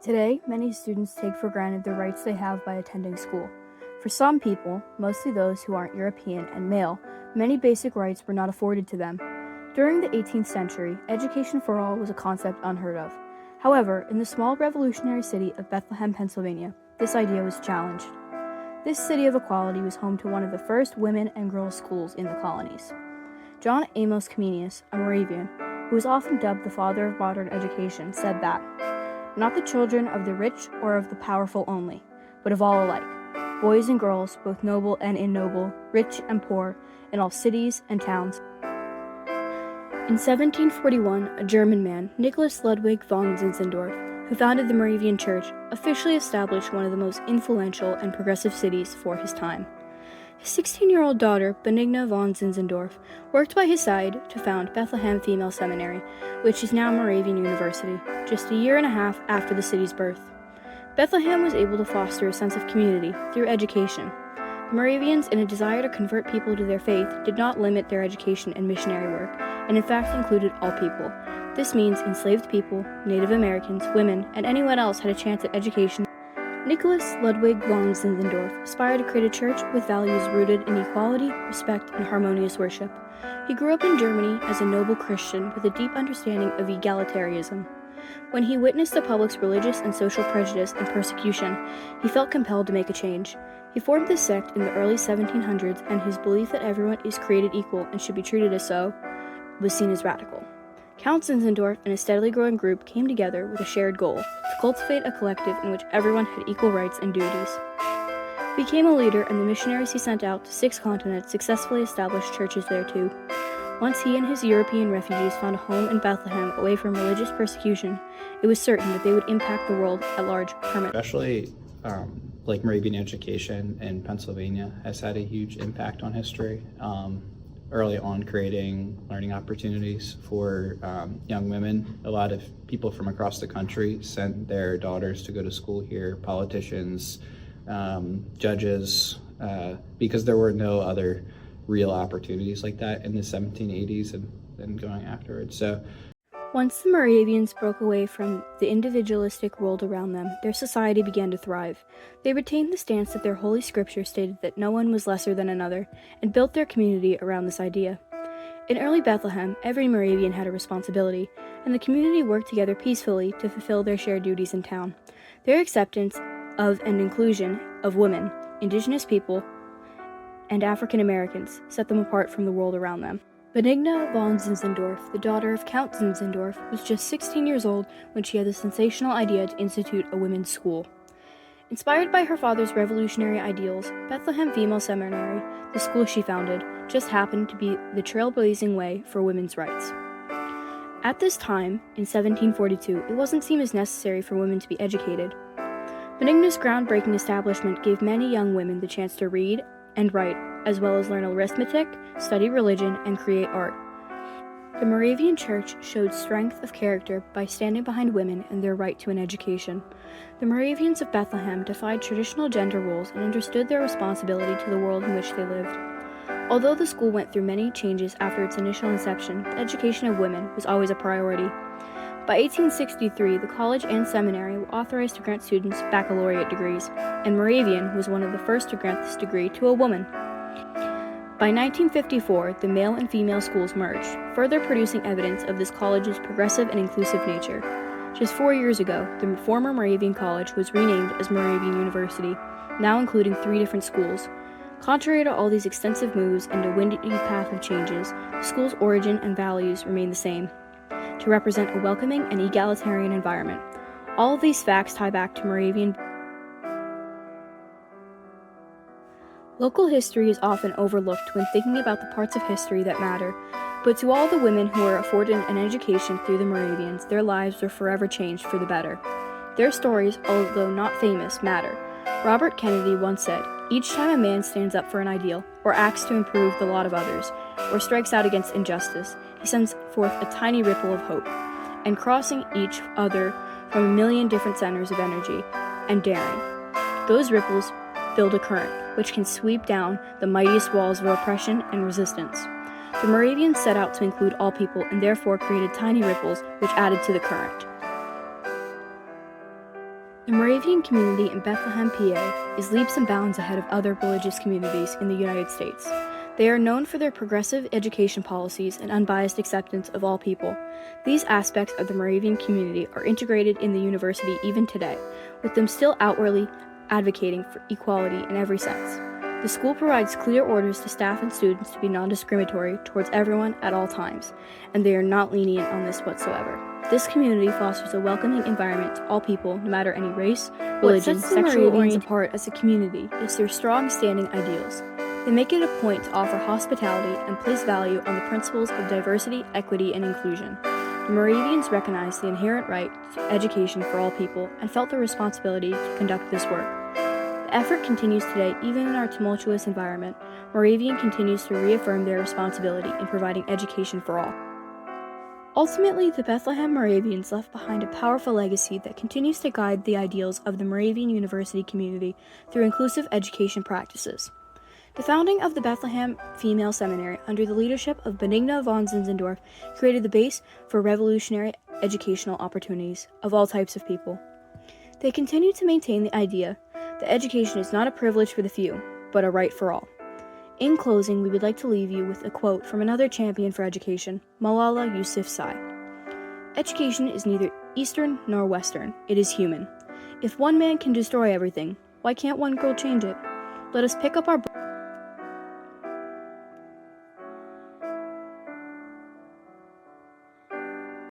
Today, many students take for granted the rights they have by attending school. For some people, mostly those who aren't European and male, many basic rights were not afforded to them. During the 18th century, education for all was a concept unheard of. However, in the small revolutionary city of Bethlehem, Pennsylvania, this idea was challenged. This city of equality was home to one of the first women and girls' schools in the colonies. John Amos Comenius, a Moravian, who is often dubbed the father of modern education, said that, "Not the children of the rich or of the powerful only, but of all alike, boys and girls, both noble and ignoble, rich and poor, in all cities and towns." In 1741, a German man, Nicholas Ludwig von Zinzendorf, who founded the Moravian Church, officially established one of the most influential and progressive cities for his time. His 16-year-old daughter, Benigna von Zinzendorf, worked by his side to found Bethlehem Female Seminary, which is now Moravian University, just a year and a half after the city's birth. Bethlehem was able to foster a sense of community through education. The Moravians, in a desire to convert people to their faith, did not limit their education and missionary work, and in fact included all people. This means enslaved people, Native Americans, women, and anyone else had a chance at education. Nicholas Ludwig von Zinzendorf aspired to create a church with values rooted in equality, respect, and harmonious worship. He grew up in Germany as a noble Christian with a deep understanding of egalitarianism. When he witnessed the public's religious and social prejudice and persecution, he felt compelled to make a change. He formed this sect in the early 1700s, and his belief that everyone is created equal and should be treated as so was seen as radical. Count Zinzendorf and a steadily growing group came together with a shared goal, to cultivate a collective in which everyone had equal rights and duties. He became a leader, and the missionaries he sent out to 6 continents successfully established churches there too. Once he and his European refugees found a home in Bethlehem away from religious persecution, it was certain that they would impact the world at large permanently. Especially like Moravian education in Pennsylvania has had a huge impact on history. Early on, creating learning opportunities for young women. A lot of people from across the country sent their daughters to go to school here, politicians, judges, because there were no other real opportunities like that in the 1780s and then going afterwards. So once the Moravians broke away from the individualistic world around them, their society began to thrive. They retained the stance that their holy scripture stated that no one was lesser than another, and built their community around this idea. In early Bethlehem, every Moravian had a responsibility, and the community worked together peacefully to fulfill their shared duties in town. Their acceptance of and inclusion of women, indigenous people, and African Americans set them apart from the world around them. Benigna von Zinzendorf, the daughter of Count Zinzendorf, was just 16 years old when she had the sensational idea to institute a women's school. Inspired by her father's revolutionary ideals, Bethlehem Female Seminary, the school she founded, just happened to be the trailblazing way for women's rights. At this time, in 1742, it wasn't seen as necessary for women to be educated. Benigna's groundbreaking establishment gave many young women the chance to read and write, as well as learn arithmetic, study religion, and create art. The Moravian Church showed strength of character by standing behind women and their right to an education. The Moravians of Bethlehem defied traditional gender roles and understood their responsibility to the world in which they lived. Although the school went through many changes after its initial inception, the education of women was always a priority. By 1863, the college and seminary were authorized to grant students baccalaureate degrees, and Moravian was one of the first to grant this degree to a woman. By 1954, the male and female schools merged, further producing evidence of this college's progressive and inclusive nature. Just 4 years ago, the former Moravian College was renamed as Moravian University, now including 3 different schools. Contrary to all these extensive moves and a windy path of changes, the school's origin and values remain the same, to represent a welcoming and egalitarian environment. All of these facts tie back to Moravian. Local history is often overlooked when thinking about the parts of history that matter, but to all the women who were afforded an education through the Moravians, their lives were forever changed for the better. Their stories, although not famous, matter. Robert Kennedy once said, "Each time a man stands up for an ideal, or acts to improve the lot of others, or strikes out against injustice, he sends forth a tiny ripple of hope, and crossing each other from a million different centers of energy and daring. Those ripples build a current, which can sweep down the mightiest walls of oppression and resistance." The Moravians set out to include all people and therefore created tiny ripples which added to the current. The Moravian community in Bethlehem, PA, is leaps and bounds ahead of other religious communities in the United States. They are known for their progressive education policies and unbiased acceptance of all people. These aspects of the Moravian community are integrated in the university even today, with them still outwardly advocating for equality in every sense. The school provides clear orders to staff and students to be non-discriminatory towards everyone at all times, and they are not lenient on this whatsoever. This community fosters a welcoming environment to all people, no matter any race, religion, sexual orientation. Apart as a community is their strong standing ideals. They make it a point to offer hospitality and place value on the principles of diversity, equity, and inclusion. The Moravians recognized the inherent right to education for all people and felt the responsibility to conduct this work. The effort continues today even in our tumultuous environment. Moravian continues to reaffirm their responsibility in providing education for all. Ultimately, the Bethlehem Moravians left behind a powerful legacy that continues to guide the ideals of the Moravian University community through inclusive education practices. The founding of the Bethlehem Female Seminary under the leadership of Benigna von Zinzendorf created the base for revolutionary educational opportunities of all types of people. They continue to maintain the idea that education is not a privilege for the few, but a right for all. In closing, we would like to leave you with a quote from another champion for education, Malala Yousafzai. Education is neither Eastern nor Western, it is human. If one man can destroy everything, why can't one girl change it? Let us pick up our